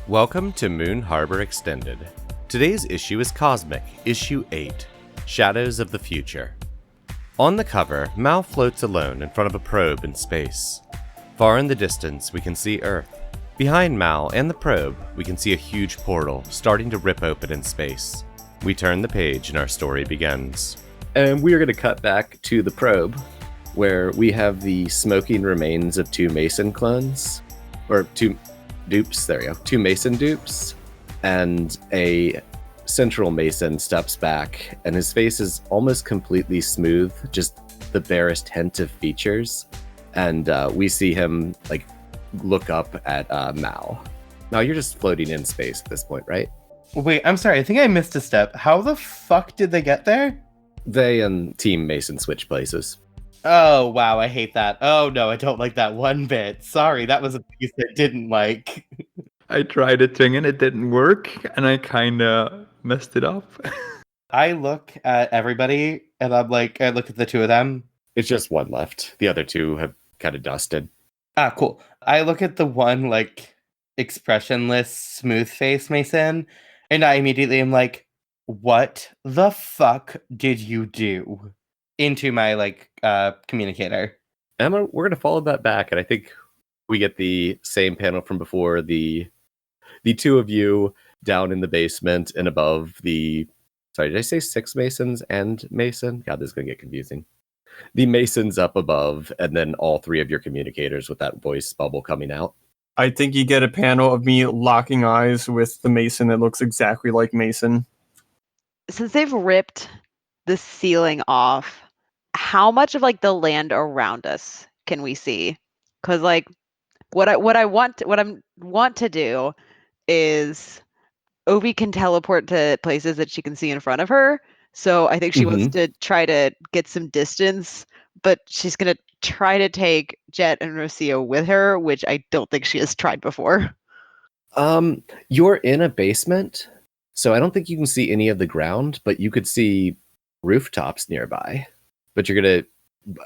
Welcome to Moon Harbor Extended. Today's issue is Cosmic, Issue 8, Shadows of the Future. On the cover, Mal floats alone in front of a probe in space. Far in the distance, we can see Earth. Behind Mal and the probe, we can see a huge portal starting to rip open in space. We turn the page and our story begins. And we are going to cut back to the probe, where we have the smoking remains of two Mason clones, or two dupes, there you go, two Mason dupes, and a central Mason steps back, and his face is almost completely smooth, just the barest hint of features, and we see him, look up at Mal. Now, you're just floating in space at this point, right? Wait, I'm sorry, I think I missed a step. How the fuck did they get there? They and Team Mason switch places. Oh, wow, I hate that. Oh, no, I don't like that one bit. Sorry, that was a piece I didn't like. I tried a thing and it didn't work, and I kind of messed it up. I look at everybody, and I look at the two of them. It's just one left. The other two have kind of dusted. Ah, cool. I look at the one, expressionless, smooth face Mason, and I immediately am like, what the fuck did you do? Into my, communicator. Emma, we're going to follow that back, and I think we get the same panel from before, the two of you down in the basement and above the... Sorry, did I say 6 Masons and Mason? God, this is going to get confusing. The Masons up above, and then all 3 of your communicators with that voice bubble coming out. I think you get a panel of me locking eyes with the Mason that looks exactly like Mason. Since they've ripped the ceiling off, how much of the land around us can we see? Because what I want to do is Ovi can teleport to places that she can see in front of her. So I think she wants to try to get some distance, but she's gonna try to take Jet and Rocio with her, which I don't think she has tried before. You're in a basement, so I don't think you can see any of the ground, but you could see rooftops nearby. But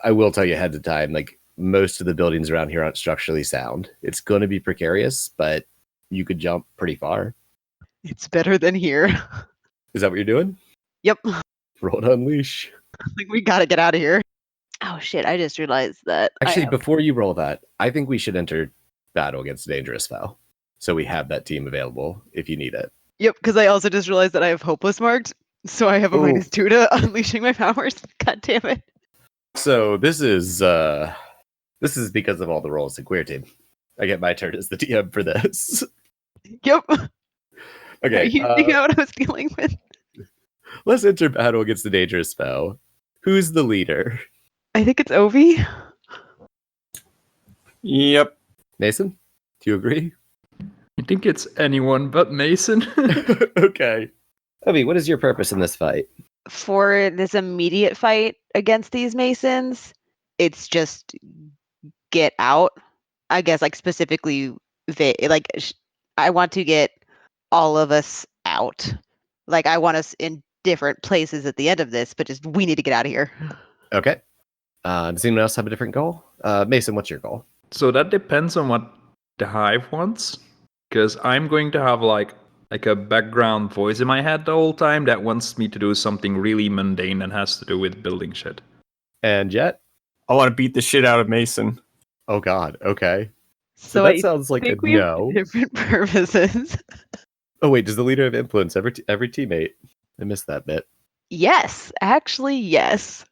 I will tell you ahead of time, most of the buildings around here aren't structurally sound. It's going to be precarious, but you could jump pretty far. It's better than here. Is that what you're doing? Yep. Roll to unleash. We gotta get out of here. Oh shit, I just realized that. Actually, before you roll that, I think we should enter battle against Dangerous Foe. So we have that team available if you need it. Yep, because I also just realized that I have Hopeless marked. So I have a -2 to unleashing my powers. God damn it. So this is because of all the roles in Queer Team. I get my turn as the DM for this. Yep. Okay. You know what I was dealing with. Let's enter battle against the Dangerous Foe. Who's the leader? I think it's Ovi. Yep. Mason? Do you agree? I think it's anyone but Mason. Okay. Ovi, what is your purpose in this fight? For this immediate fight against these Masons, it's just get out. I guess, specifically, I want to get all of us out. I want us in different places at the end of this, but we need to get out of here. Okay. Does anyone else have a different goal? Mason, what's your goal? So that depends on what the Hive wants. Because I'm going to have a background voice in my head the whole time that wants me to do something really mundane that has to do with building shit. And Jet? I want to beat the shit out of Mason. Oh god, okay. So that sounds like a no. Different purposes. Oh wait, does the leader have influence every teammate? I missed that bit. Yes, actually, yes.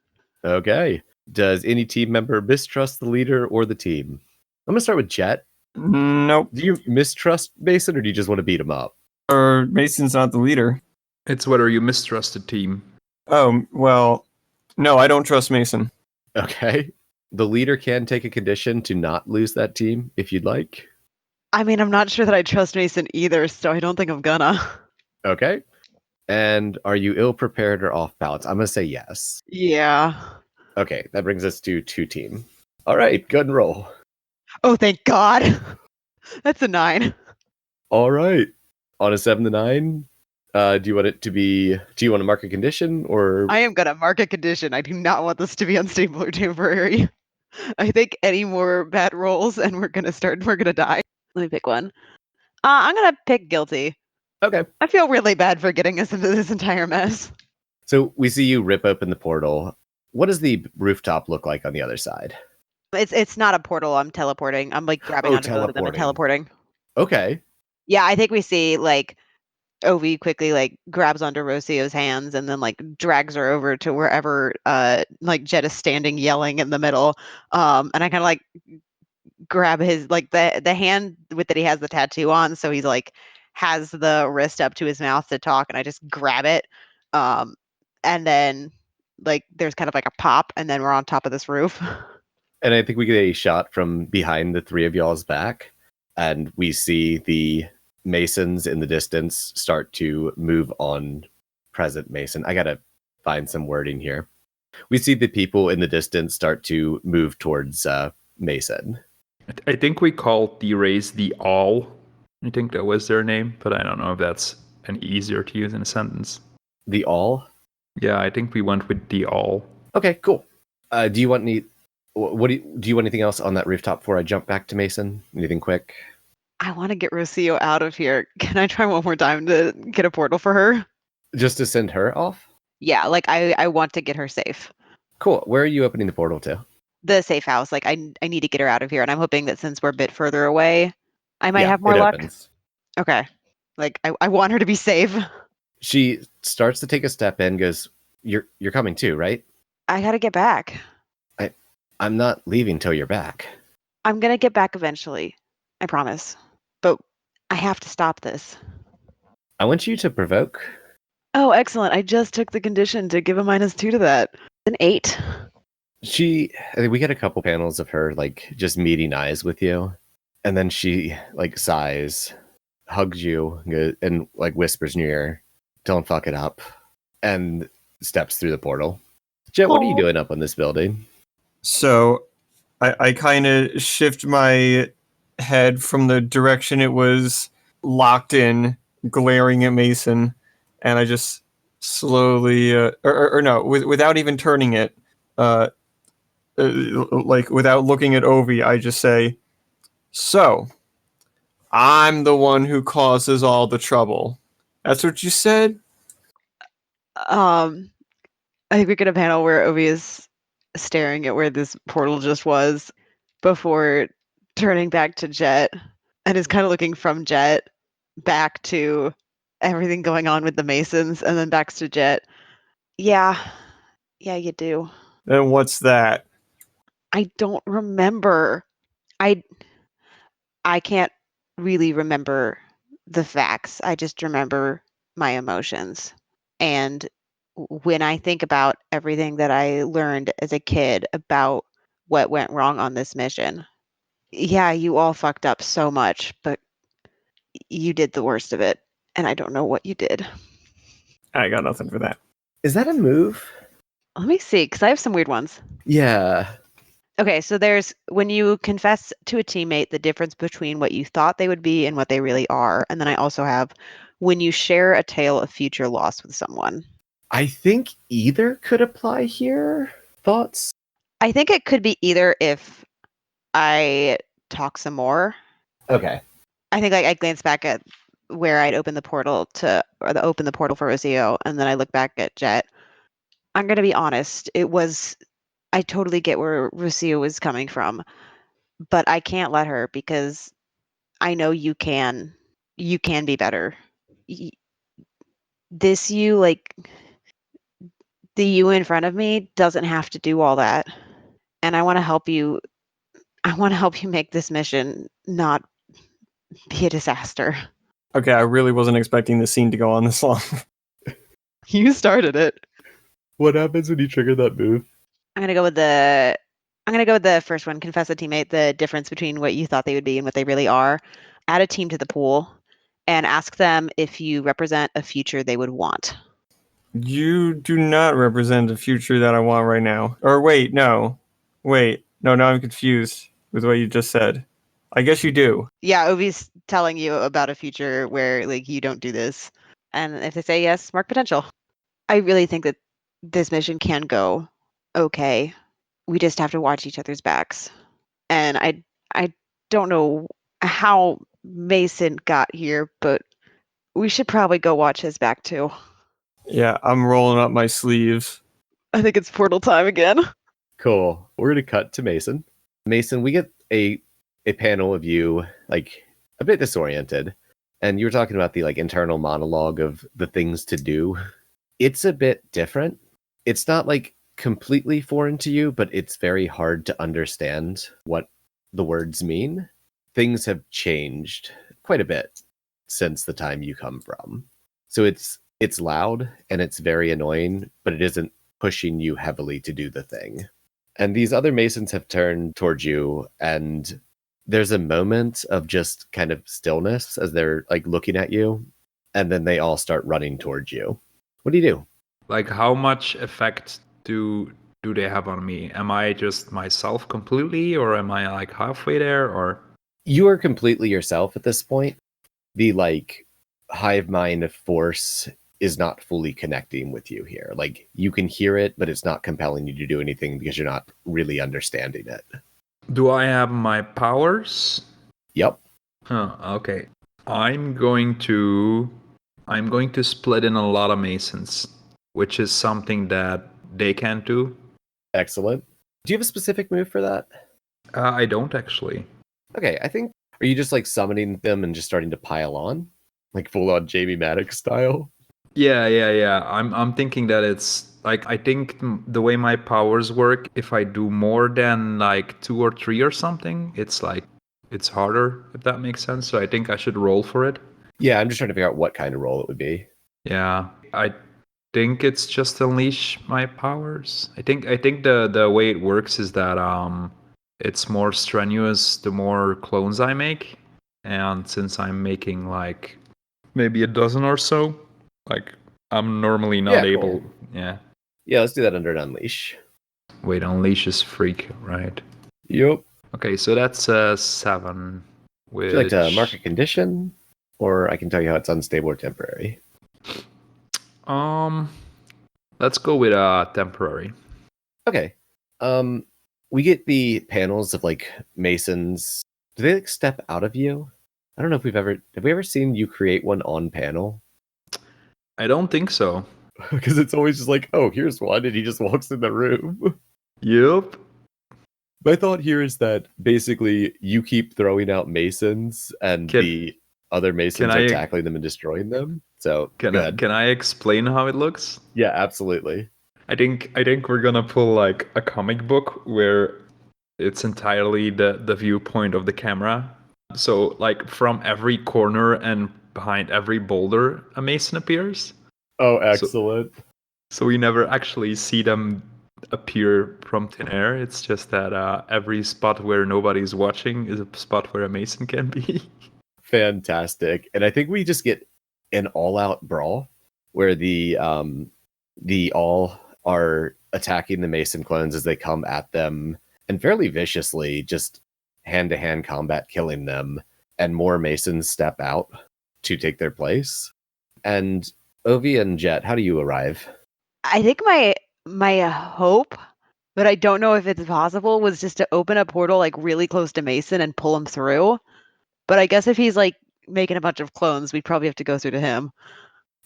Okay. Does any team member mistrust the leader or the team? I'm gonna start with Jet. Nope. Do you mistrust Mason, or do you just want to beat him up? Or Mason's not the leader. It's whether you mistrust the team. Oh, well, no, I don't trust Mason. Okay. The leader can take a condition to not lose that team, if you'd like. I mean, I'm not sure that I trust Mason either, so I don't think I'm gonna. Okay. And are you ill-prepared or off-balance? I'm going to say yes. Yeah. Okay, that brings us to 2 team. All right, go ahead and roll. Oh, thank God. That's a 9. All right. On a 7 to 9, do you want to mark a condition, or? I am gonna mark a condition. I do not want this to be unstable or temporary. I think any more bad rolls and we're gonna die. Let me pick one. I'm gonna pick guilty. Okay. I feel really bad for getting us into this entire mess. So we see you rip open the portal. What does the rooftop look like on the other side? It's not a portal. I'm teleporting. I'm like grabbing Oh, onto both of them and teleporting. teleporting. Okay. Yeah, I think we see like Ovi quickly like grabs onto Rocio's hands and then like drags her over to wherever like Jet is standing yelling in the middle. And I kind of like grab his like the hand with that he has the tattoo on, so he's like has the wrist up to his mouth to talk, and I just grab it. And then like there's kind of like a pop, and then we're on top of this roof. And I think we get a shot from behind the three of y'all's back, and we see the Masons in the distance start to move on present Mason. I gotta find some wording here. We see the people in the distance start to move towards Mason. I think we called the race the All. I think that was their name, but I don't know if that's any easier to use in a sentence. The all? Yeah, I think we went with the All. Okay, cool. Do you want any? What do you want anything else on that rooftop before I jump back to Mason? Anything quick? I want to get Rocio out of here. Can I try one more time to get a portal for her? Just to send her off? Yeah, like I want to get her safe. Cool. Where are you opening the portal to? The safe house. Like I need to get her out of here, and I'm hoping that since we're a bit further away, I might have more it luck. Opens. Okay. Like I want her to be safe. She starts to take a step in, goes, You're coming too, right? I gotta get back. I'm not leaving till you're back. I'm gonna get back eventually. I promise. But I have to stop this. I want you to provoke. Oh, excellent. I just took the condition to give a -2 to that. An 8. I think we get a couple panels of her like just meeting eyes with you. And then she like sighs, hugs you, and like whispers in your ear, "Don't fuck it up," and steps through the portal. Jet, what are you doing up on this building? So I kind of shift my head from the direction it was locked in, glaring at Mason, and I just slowly, or no, without even turning it, like without looking at Ovi, I just say, "So, I'm the one who causes all the trouble." That's what you said? I think we get a panel where Ovi is staring at where this portal just was before turning back to Jet and is kind of looking from Jet back to everything going on with the Masons and then back to Jet. Yeah, you do. And what's that? I don't remember. I can't really remember the facts. I just remember my emotions. And when I think about everything that I learned as a kid about what went wrong on this mission, yeah, you all fucked up so much, but you did the worst of it. And I don't know what you did. I got nothing for that. Is that a move? Let me see, because I have some weird ones. Yeah. Okay, so there's when you confess to a teammate the difference between what you thought they would be and what they really are. And then I also have when you share a tale of future loss with someone. I think either could apply here. Thoughts? I think it could be either if I talk some more. Okay. I think like I glance back at where I'd open the portal for Rocio, and then I look back at Jet. I'm gonna be honest, I totally get where Rocio was coming from, but I can't let her because I know you can be better. This you like the you in front of me doesn't have to do all that, and I want to help you. I want to help you make this mission not be a disaster. Okay, I really wasn't expecting this scene to go on this long. You started it. What happens when you trigger that move? I'm gonna go with the first one. Confess a teammate the difference between what you thought they would be and what they really are. Add a team to the pool, and ask them if you represent a future they would want. You do not represent the future that I want right now. Or wait, no. No, now I'm confused with what you just said. I guess you do. Yeah, Ovi's telling you about a future where like you don't do this. And if they say yes, mark potential. I really think that this mission can go okay. We just have to watch each other's backs. And I don't know how Mason got here, but we should probably go watch his back too. Yeah, I'm rolling up my sleeves. I think it's portal time again. Cool. We're gonna cut to Mason. Mason, we get a panel of you like a bit disoriented, and you were talking about the like internal monologue of the things to do. It's a bit different. It's not like completely foreign to you, but it's very hard to understand what the words mean. Things have changed quite a bit since the time you come from. So it's loud and it's very annoying, but it isn't pushing you heavily to do the thing. And these other Masons have turned towards you, and there's a moment of just kind of stillness as they're like looking at you, and then they all start running towards you. What do you do? Like, how much effect do they have on me? Am I just myself completely, or am I like halfway there, or? You are completely yourself at this point. The like hive mind force is not fully connecting with you here. Like you can hear it, but it's not compelling you to do anything because you're not really understanding it. Do I have my powers? Yep. Huh, okay. I'm going to split in a lot of Masons, which is something that they can't do. Excellent. Do you have a specific move for that? I don't actually. Okay, I think, are you just like summoning them and just starting to pile on? Like full on Jamie Maddox style? Yeah. I'm thinking that it's like, I think the way my powers work, if I do more than like 2 or 3 or something, it's like it's harder, if that makes sense. So I think I should roll for it. Yeah, I'm just trying to figure out what kind of role it would be. Yeah, I think it's just unleash my powers. I think the way it works is that it's more strenuous the more clones I make, and since I'm making like maybe a dozen or so, like I'm normally not Yeah, able. cool. Yeah. Yeah, let's do that under an unleash. Wait, unleash is freak, right? Yep. Okay, so that's 7. Would you like to mark a condition? Or I can tell you how it's unstable or temporary. Let's go with temporary. Okay. We get the panels of like Masons. Do they like step out of you? I don't know if have we ever seen you create one on panel? I don't think so. Because it's always just like, oh, here's one, and he just walks in the room. Yep. My thought here is that basically you keep throwing out Masons, and the other Masons are tackling them and destroying them. So can I explain how it looks? Yeah, absolutely. I think we're gonna pull like a comic book where it's entirely the viewpoint of the camera. So like from every corner and behind every boulder, a Mason appears. Oh, excellent. So we never actually see them appear from thin air. It's just that every spot where nobody's watching is a spot where a Mason can be. Fantastic. And I think we just get an all-out brawl where the all are attacking the Mason clones as they come at them, and fairly viciously, just hand-to-hand combat killing them, and more Masons step out to take their place. And Ovi and Jet, how do you arrive? I think my hope, but I don't know if it's possible, was just to open a portal like really close to Mason and pull him through. But I guess if he's like making a bunch of clones, we'd probably have to go through to him.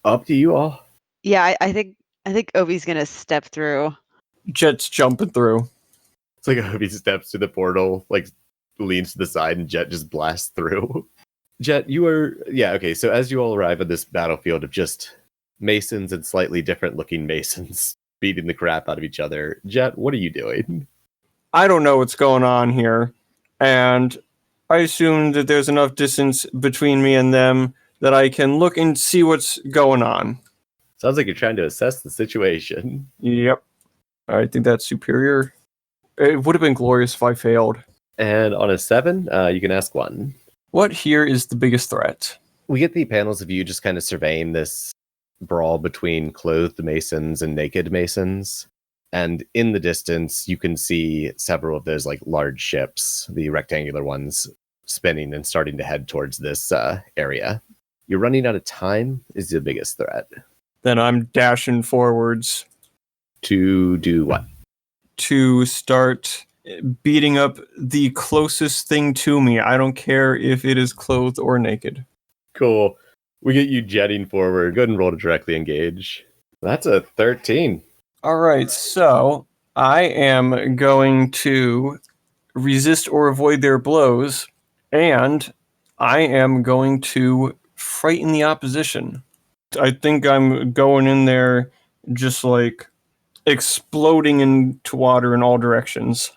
Up to you all. Yeah, I think Ovi's gonna step through. Jet's jumping through. It's like Ovi steps to the portal, like leans to the side, and Jet just blasts through. Jet, you are okay. So as you all arrive at this battlefield of just Masons and slightly different looking Masons beating the crap out of each other, Jet, what are you doing? I don't know what's going on here, and I assume that there's enough distance between me and them that I can look and see what's going on. Sounds like you're trying to assess the situation. Yep. I think that's superior. It would have been glorious if I failed. And on a 7, you can ask 1. What here is the biggest threat? We get the panels of you just kind of surveying this brawl between clothed Masons and naked Masons. And in the distance, you can see several of those like large ships, the rectangular ones, spinning and starting to head towards this area. You're running out of time is the biggest threat. Then I'm dashing forwards. To do what? To start beating up the closest thing to me. I don't care if it is clothed or naked. Cool. We get you jetting forward. Go ahead and roll to directly engage. That's a 13. All right, so I am going to resist or avoid their blows, and I am going to frighten the opposition. I think I'm going in there just like exploding into water in all directions.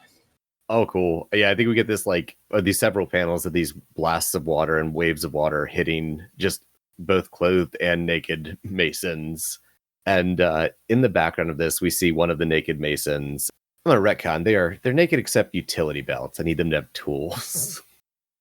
Oh, cool. Yeah, I think we get this like these several panels of these blasts of water and waves of water hitting just both clothed and naked masons. And in the background of this, we see one of the naked masons. I'm gonna retcon. They're naked except utility belts. I need them to have tools.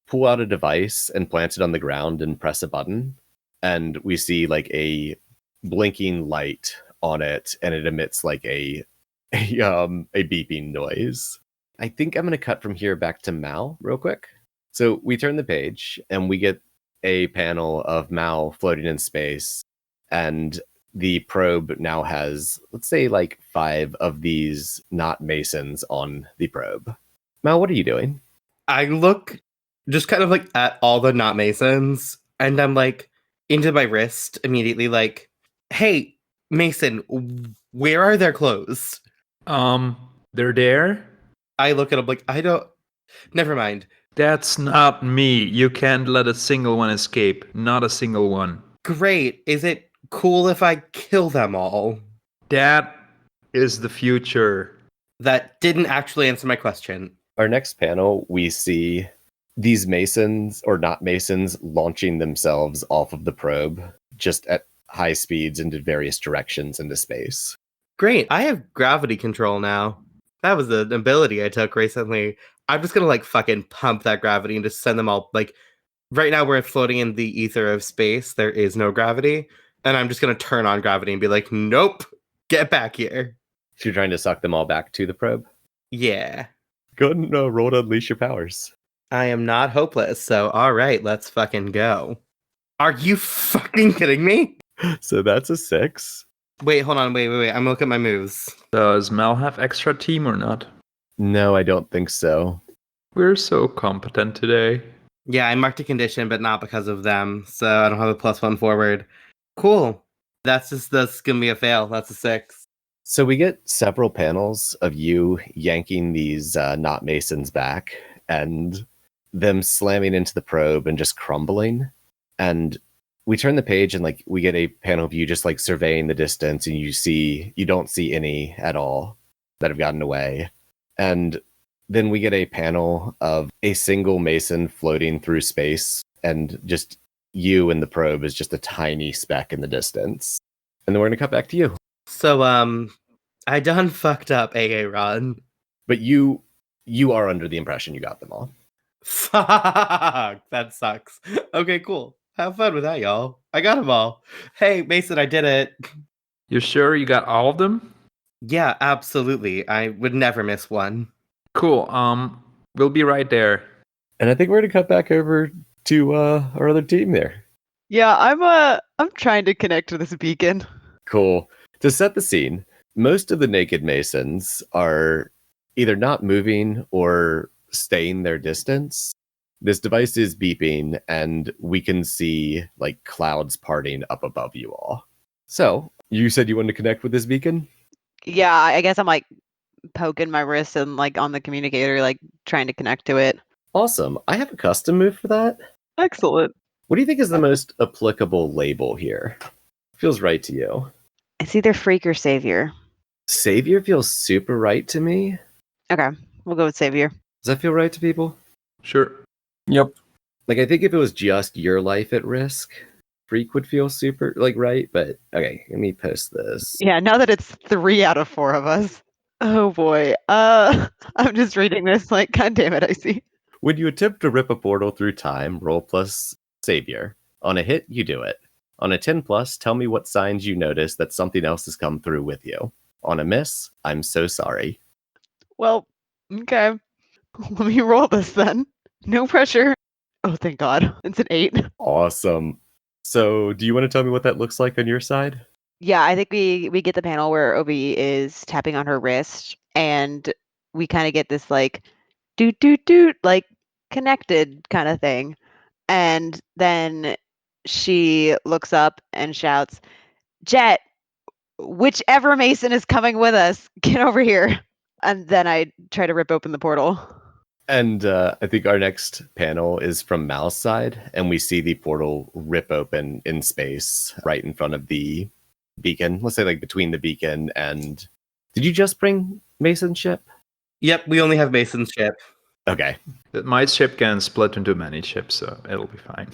Pull out a device and plant it on the ground and press a button, and we see like a blinking light on it, and it emits like a beeping noise. I think I'm going to cut from here back to Mal real quick. So we turn the page and we get a panel of Mal floating in space. And the probe now has, let's say, like 5 of these not masons on the probe. Mal, what are you doing? I look just kind of like at all the not masons, and I'm like into my wrist immediately, like, hey, Mason, where are their clothes? They're there? I look at them like, I don't. Never mind. That's not me. You can't let a single one escape. Not a single one. Great. Is it cool if I kill them all? That is the future. That didn't actually answer my question. Our next panel, we see these masons or not masons launching themselves off of the probe just at high speeds into various directions into space. Great. I have gravity control now. That was an ability I took recently. I'm just gonna like fucking pump that gravity and just send them all like right now we're floating in the ether of space. There is no gravity. And I'm just gonna turn on gravity and be like, nope, get back here. So you're trying to suck them all back to the probe? Yeah. Go ahead and roll to unleash your powers. I am not hopeless, so alright, let's fucking go. Are you fucking kidding me? So that's a 6. Wait, hold on, wait. I'm looking at my moves. Does Mel have extra team or not? No, I don't think so. We're so competent today. Yeah, I marked a condition, but not because of them, so I don't have a +1 forward. Cool. That's gonna be a fail. That's a 6. So we get several panels of you yanking these not masons back and them slamming into the probe and just crumbling. And we turn the page and like we get a panel of you just like surveying the distance, and you don't see any at all that have gotten away. And then we get a panel of a single mason floating through space, and just you and the probe is just a tiny speck in the distance. And then we're gonna cut back to you. So, I done fucked up, AA Ron. But you are under the impression you got them all. Fuck, that sucks. Okay, cool. Have fun with that, y'all. I got them all. Hey, Mason, I did it. You sure you got all of them? Yeah, absolutely. I would never miss one. Cool. We'll be right there. And I think we're gonna cut back over to our other team there. Yeah, I'm trying to connect to this beacon. Cool. To set the scene, most of the naked masons are either not moving or staying their distance. This device is beeping, and we can see like clouds parting up above you all. So, you said you wanted to connect with this beacon? Yeah, I guess I'm like poking my wrist and like on the communicator, like trying to connect to it. Awesome. I have a custom move for that. Excellent. What do you think is the most applicable label here? Feels right to you. It's either freak or savior. Savior feels super right to me. Okay, we'll go with savior. Does that feel right to people? Sure. Yep. Like, I think if it was just your life at risk, freak would feel super, like, right? But, okay, let me post this. Yeah, now that it's 3 out of 4 of us. Oh boy. I'm just reading this like, god damn it, I see. When you attempt to rip a portal through time, roll plus Savior. On a hit, you do it. On a 10 plus, tell me what signs you notice that something else has come through with you. On a miss, I'm so sorry. Well, okay. Let me roll this then. No pressure. Oh, thank God. It's an 8. Awesome. So, do you want to tell me what that looks like on your side? Yeah, I think we get the panel where Obi is tapping on her wrist, and we kind of get this like doot doot doot like connected kind of thing. And then she looks up and shouts, Jet, whichever Mason is coming with us, get over here. And then I try to rip open the portal. And I think our next panel is from Mal's side, and we see the portal rip open in space right in front of the beacon. Let's say like between the beacon and... Did you just bring Mason's ship? Yep, we only have Mason's ship. Okay. My ship can split into many ships, so it'll be fine.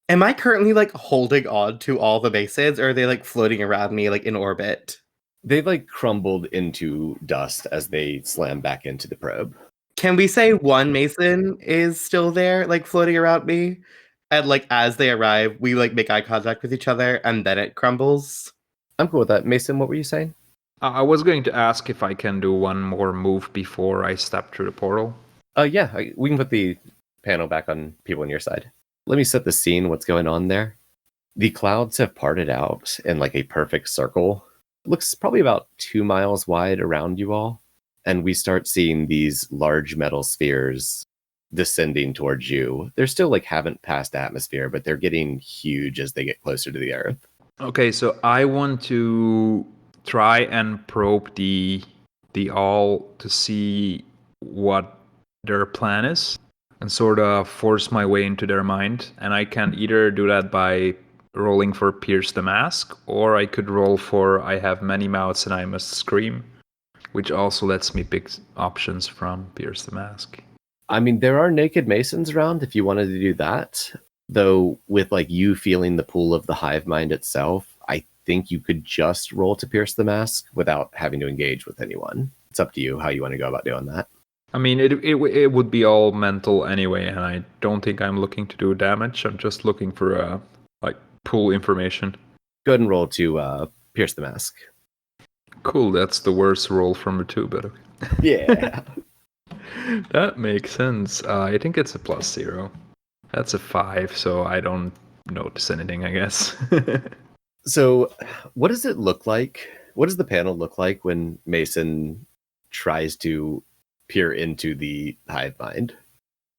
Am I currently like holding on to all the Masons, or are they like floating around me like in orbit? They've like crumbled into dust as they slam back into the probe. Can we say one Mason is still there, like floating around me? And like as they arrive, we like make eye contact with each other and then it crumbles. I'm cool with that. Mason, what were you saying? I was going to ask if I can do one more move before I step through the portal. Yeah, we can put the panel back on people on your side. Let me set the scene, what's going on there. The clouds have parted out in like a perfect circle. It looks probably about 2 miles wide around you all. And we start seeing these large metal spheres descending towards you. They're still like haven't passed atmosphere, but they're getting huge as they get closer to the Earth. Okay, so I want to try and probe the all to see what their plan is and sort of force my way into their mind. And I can either do that by rolling for Pierce the Mask, or I could roll for I have many mouths and I must scream, which also lets me pick options from Pierce the Mask. I mean, there are naked Masons around if you wanted to do that. Though with like you feeling the pull of the hive mind itself, I think you could just roll to Pierce the Mask without having to engage with anyone. It's up to you how you want to go about doing that. I mean, it would be all mental anyway, and I don't think I'm looking to do damage. I'm just looking for pull information. Go ahead and roll to Pierce the Mask. Cool, that's the worst roll from the two, but okay. Yeah. That makes sense. I think it's a +0. That's a 5, so I don't notice anything, I guess. So, what does it look like? What does the panel look like when Mason tries to peer into the hive mind?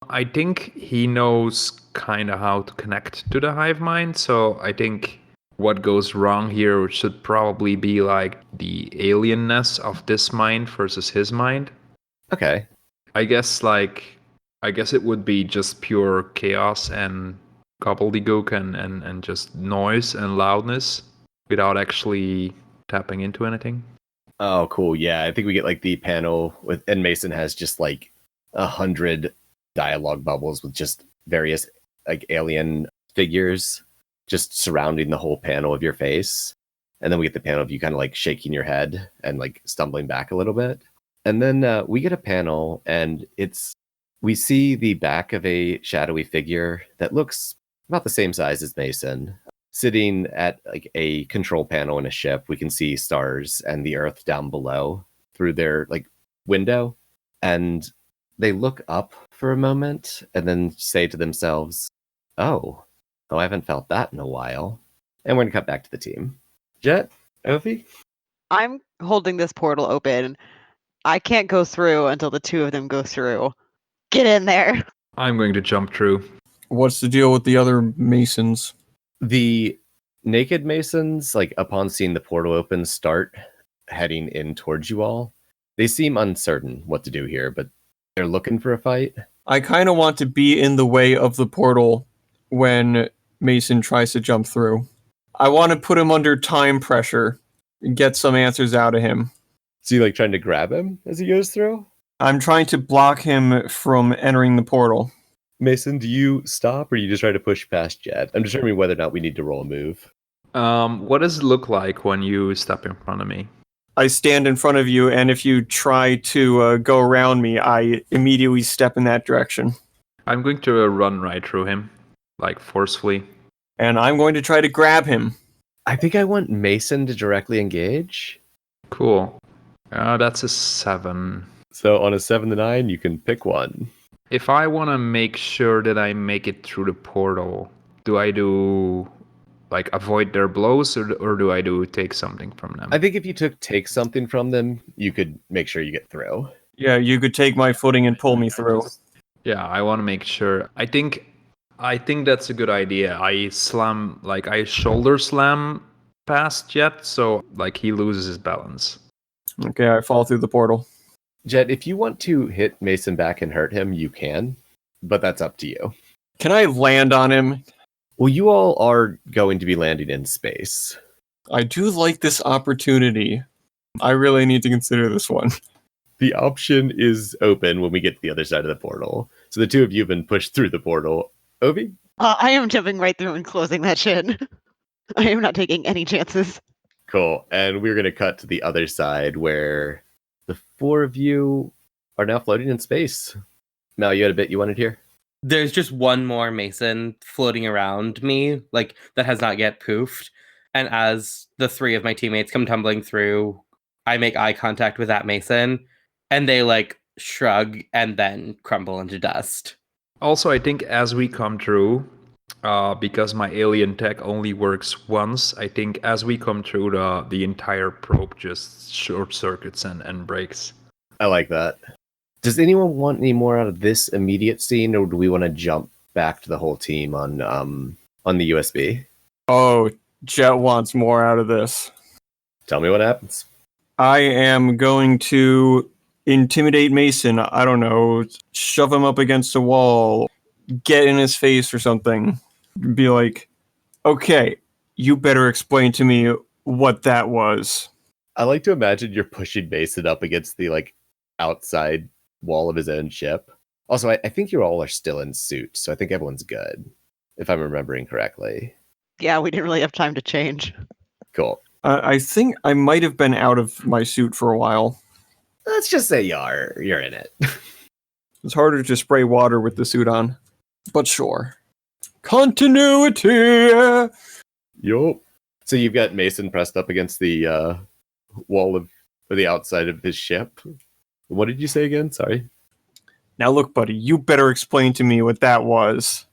I think he knows kind of how to connect to the hive mind, so I think what goes wrong here should probably be like the alienness of this mind versus his mind. Okay. I guess it would be just pure chaos and gobbledygook and just noise and loudness without actually tapping into anything. Oh, cool. Yeah, I think we get like the panel with, and Mason has just like 100 dialogue bubbles with just various like alien figures just surrounding the whole panel of your face. And then we get the panel of you kind of like shaking your head and like stumbling back a little bit. And then we get a panel and we see the back of a shadowy figure that looks about the same size as Mason, sitting at like a control panel in a ship. We can see stars and the Earth down below through their like window. And they look up for a moment and then say to themselves, oh, I haven't felt that in a while. And we're going to cut back to the team. Jet, Ophi? I'm holding this portal open. I can't go through until the two of them go through. Get in there. I'm going to jump through. What's the deal with the other Masons? The naked Masons, like upon seeing the portal open, start heading in towards you all. They seem uncertain what to do here, but they're looking for a fight. I kind of want to be in the way of the portal when Mason tries to jump through. I want to put him under time pressure and get some answers out of him. So you like trying to grab him as he goes through? I'm trying to block him from entering the portal. Mason, do you stop or you just try to push past Jet? I'm determining whether or not we need to roll a move. What does it look like when you step in front of me? I stand in front of you, and if you try to go around me, I immediately step in that direction. I'm going to run right through him, like forcefully. And I'm going to try to grab him. I think I want Mason to directly engage. Cool. That's a 7. So on a 7 to 9, you can pick one. If I want to make sure that I make it through the portal, do I do like avoid their blows or do I do take something from them? I think if you take something from them, you could make sure you get through. Yeah, you could take my footing and pull me through. Yeah, I want to make sure. I think that's a good idea. I shoulder slam past Jet, so like he loses his balance. Okay, I fall through the portal. Jet, if you want to hit Mason back and hurt him, you can, but that's up to you. Can I land on him? Well, you all are going to be landing in space. I do like this opportunity. I really need to consider this one. The option is open when we get to the other side of the portal. So the two of you have been pushed through the portal. Obi? I am jumping right through and closing that shit. I am not taking any chances. Cool. And we're going to cut to the other side where the four of you are now floating in space. Mal, you had a bit you wanted here? There's just one more Mason floating around me, like that has not yet poofed. And as the three of my teammates come tumbling through, I make eye contact with that Mason, and they like shrug and then crumble into dust. Also, I think as we come through, because my alien tech only works once, I think as we come through, the entire probe just short circuits and breaks. I like that. Does anyone want any more out of this immediate scene, or do we want to jump back to the whole team on the USB? Oh, Jet wants more out of this. Tell me what happens. I am going to intimidate Mason. I don't know, shove him up against a wall, get in his face or something. Be like, okay, you better explain to me what that was. I like to imagine you're pushing Mason up against the like outside wall of his own ship. Also, I think you all are still in suits, so I think everyone's good, if I'm remembering correctly. Yeah, we didn't really have time to change. Cool. I think I might have been out of my suit for a while. Let's just say you're in it. It's harder to spray water with the suit on, but sure. Continuity! Yup. So you've got Mason pressed up against the wall of or the outside of his ship. What did you say again? Sorry. Now look, buddy, you better explain to me what that was.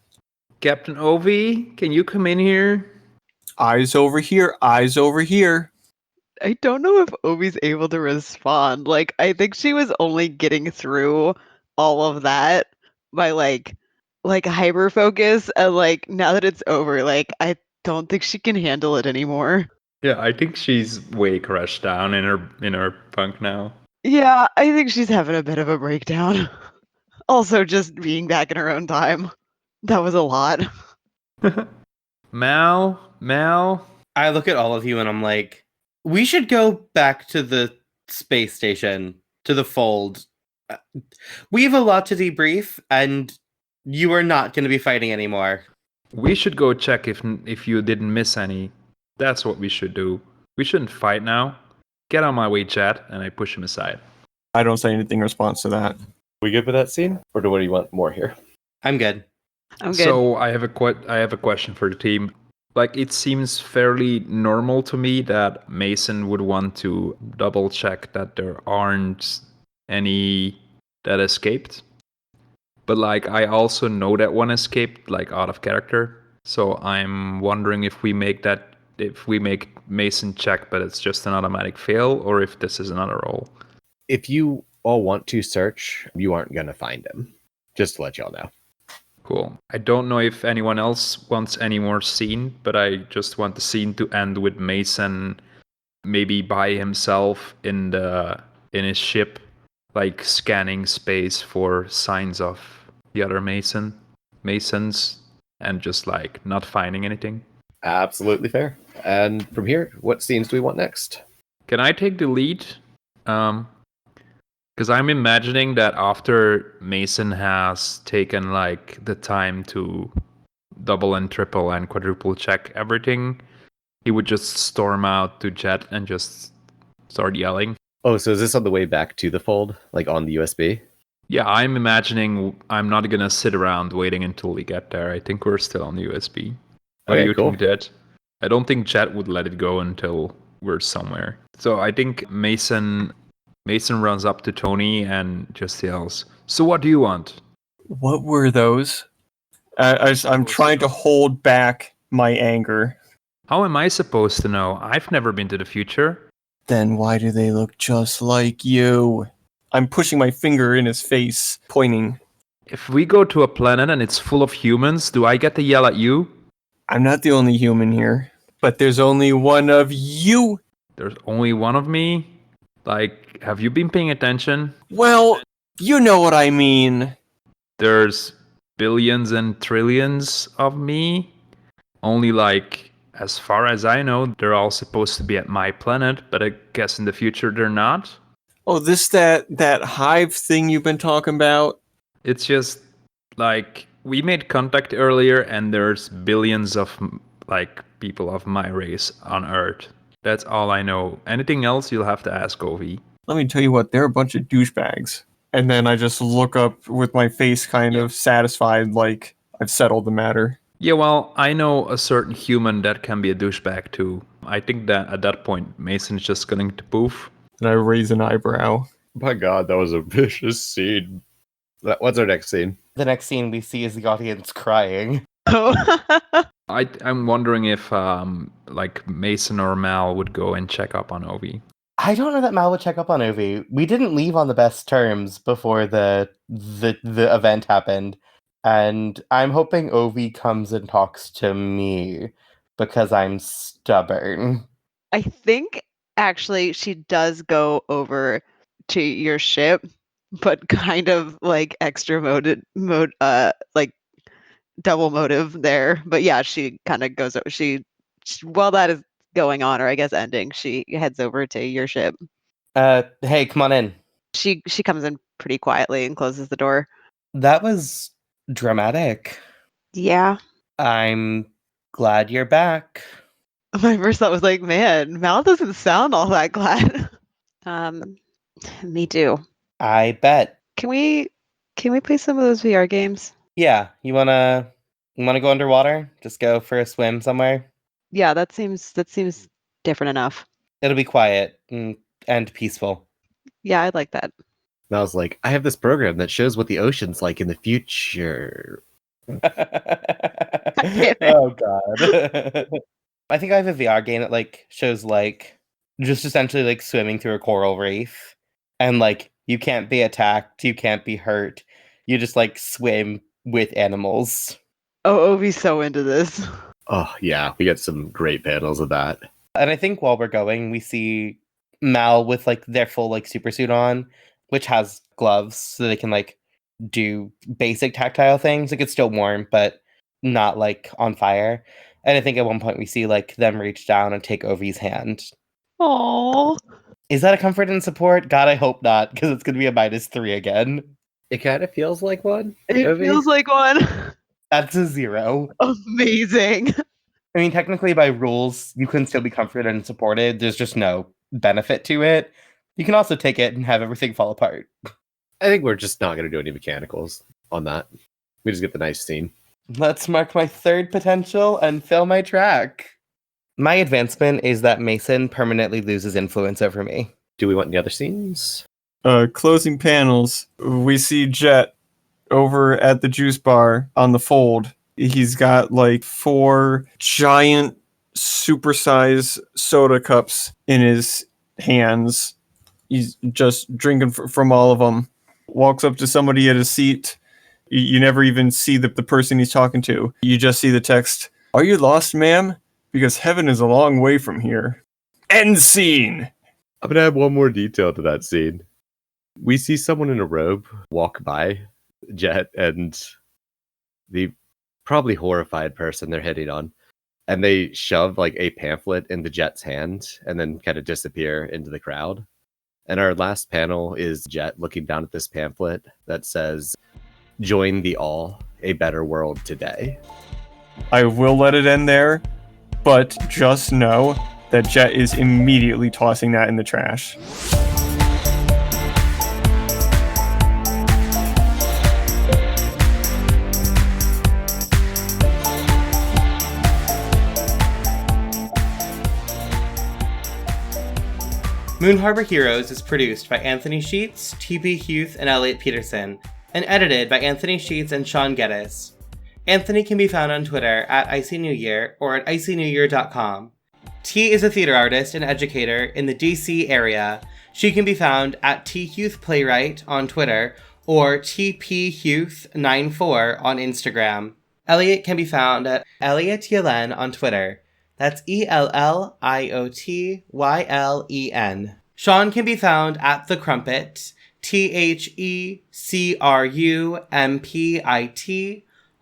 Captain Ovi, can you come in here? Eyes over here, eyes over here. I don't know if Obi's able to respond. Like, I think she was only getting through all of that by like hyper focus, and like now that it's over, like I don't think she can handle it anymore. Yeah, I think she's way crushed down in her bunk now. Yeah, I think she's having a bit of a breakdown. Also, just being back in her own time. That was a lot. Mal. I look at all of you and I'm like, we should go back to the space station, to the fold. We have a lot to debrief, and you are not going to be fighting anymore. We should go check if you didn't miss any. That's what we should do. We shouldn't fight now. Get on my way, Chad, and I push him aside. I don't say anything in response to that. We good with that scene, or do you want more here? I'm good. I'm good. So I have a question for the team. Like, it seems fairly normal to me that Mason would want to double check that there aren't any that escaped. But like, I also know that one escaped like out of character. So I'm wondering if we make Mason check, but it's just an automatic fail, or if this is another roll. If you all want to search, you aren't going to find him. Just to let y'all know. Cool. I don't know if anyone else wants any more scene, but I just want the scene to end with Mason maybe by himself in his ship, like scanning space for signs of the other Masons, and just like not finding anything. Absolutely fair. And from here, what scenes do we want next? Can I take the lead? Because I'm imagining that after Mason has taken like the time to double and triple and quadruple check everything, he would just storm out to Jet and just start yelling. Oh, so is this on the way back to the fold, like on the USB? Yeah, I'm imagining I'm not gonna sit around waiting until we get there. I think we're still on the USB. What do you think, Jet? I don't think Jet would let it go until we're somewhere. So I think Mason runs up to Tony and just yells, "So what do you want?" What were those? I'm trying to hold back my anger. How am I supposed to know? I've never been to the future. Then why do they look just like you? I'm pushing my finger in his face, pointing. If we go to a planet and it's full of humans, do I get to yell at you? I'm not the only human here, but there's only one of you. There's only one of me? Like, have you been paying attention? Well, you know what I mean. There's billions and trillions of me. Only like, as far as I know, they're all supposed to be at my planet, but I guess in the future they're not. Oh, that hive thing you've been talking about? It's just like we made contact earlier and there's billions of like people of my race on Earth. That's all I know. Anything else you'll have to ask Ovi. Let me tell you what, they're a bunch of douchebags. And then I just look up with my face kind of satisfied, like I've settled the matter. Yeah, well, I know a certain human that can be a douchebag too. I think that at that point, Mason's just going to poof. And I raise an eyebrow. My God, that was a vicious scene. What's our next scene? The next scene we see is the audience crying. Oh. I'm wondering if like Mason or Mal would go and check up on Ovi. I don't know that Mal would check up on Ovi. We didn't leave on the best terms before the event happened. And I'm hoping Ovi comes and talks to me because I'm stubborn. I think actually she does go over to your ship, but kind of like extra like double motive there. But yeah, she kind of goes over. While that is going on, or I guess ending, she heads over to your ship. Hey, come on in. She comes in pretty quietly and closes the door. That was dramatic. Yeah. I'm glad you're back. My first thought was like, man, Mal doesn't sound all that glad. Me too. I bet. Can we play some of those VR games? Yeah, you wanna go underwater? Just go for a swim somewhere? Yeah, that seems different enough. It'll be quiet and peaceful. Yeah, I'd like that. And I was like, I have this program that shows what the ocean's like in the future. Oh god. I think I have a VR game that like shows like just essentially like swimming through a coral reef, and like you can't be attacked, you can't be hurt. You just like swim with animals. Oh, Ovi's so into this. Oh, yeah, we get some great panels of that. And I think while we're going, we see Mal with like their full like super suit on, which has gloves so they can like do basic tactile things. Like it's still warm, but not like on fire. And I think at one point we see like them reach down and take Ovi's hand. Oh. Is that a comfort and support? God, I hope not, because it's gonna be a -3 again. It kind of feels like one. It Ovi. feels like one. That's a 0. Amazing. I mean, technically by rules, you can still be comforted and supported. There's just no benefit to it. You can also take it and have everything fall apart. I think we're just not going to do any mechanicals on that. We just get the nice scene. Let's mark my 3rd potential and fill my track. My advancement is that Mason permanently loses influence over me. Do we want any other scenes? Closing panels, we see Jet over at the juice bar on the fold. He's got like 4 giant supersize soda cups in his hands. He's just drinking from all of them. Walks up to somebody at a seat. You never even see the person he's talking to. You just see the text, "Are you lost, ma'am? Because heaven is a long way from here." End scene! I'm going to add one more detail to that scene. We see someone in a robe walk by Jet and the probably horrified person they're hitting on. And they shove like a pamphlet into Jet's hand and then kind of disappear into the crowd. And our last panel is Jet looking down at this pamphlet that says, "Join the all, a better world today." I will let it end there, but just know that Jet is immediately tossing that in the trash. Moon Harbor Heroes is produced by Anthony Sheets, TB Huth, and Elliot Peterson, and edited by Anthony Sheets and Sean Geddes. Anthony can be found on Twitter at IcyNewYear or at icynewyear.com. T is a theater artist and educator in the DC area. She can be found at THuth Playwright on Twitter or TPHuth94 on Instagram. Elliot can be found at Elliot Yellen on Twitter. That's ELLIOTYLEN. Sean can be found at The Crumpit, THECRUMPIT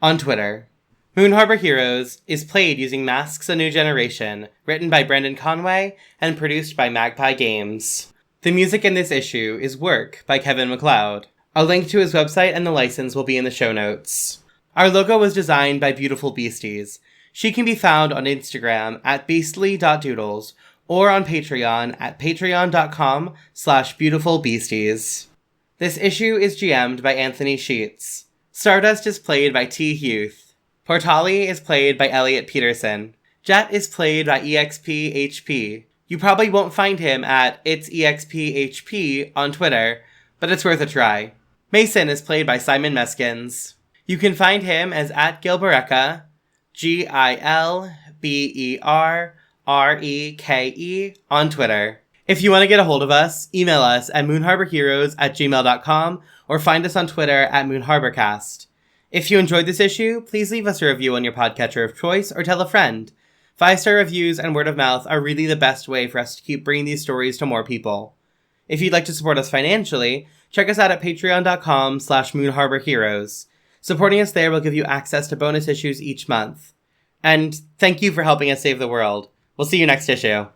on Twitter. Moon Harbor Heroes is played using Masks: A New Generation, written by Brendan Conway and produced by Magpie Games. The music in this issue is Work by Kevin MacLeod. A link to his website and the license will be in the show notes. Our logo was designed by Beautiful Beasties. She can be found on Instagram at beastly.doodles or on Patreon at patreon.com/beautifulbeasties. This issue is GM'd by Anthony Sheets. Stardust is played by T. Huth. Portali is played by Elliot Peterson. Jet is played by EXPHP. You probably won't find him at itsexphp on Twitter, but it's worth a try. Mason is played by Simon Meskins. You can find him as at Gilbereka, GILBERREKE on Twitter. If you want to get a hold of us, email us at moonharborheroes@gmail.com or find us on Twitter at moonharborcast. If you enjoyed this issue, please leave us a review on your podcatcher of choice or tell a friend. 5-star reviews and word of mouth are really the best way for us to keep bringing these stories to more people. If you'd like to support us financially, check us out at patreon.com/moonharborheroes. Supporting us there will give you access to bonus issues each month. And thank you for helping us save the world. We'll see you next issue.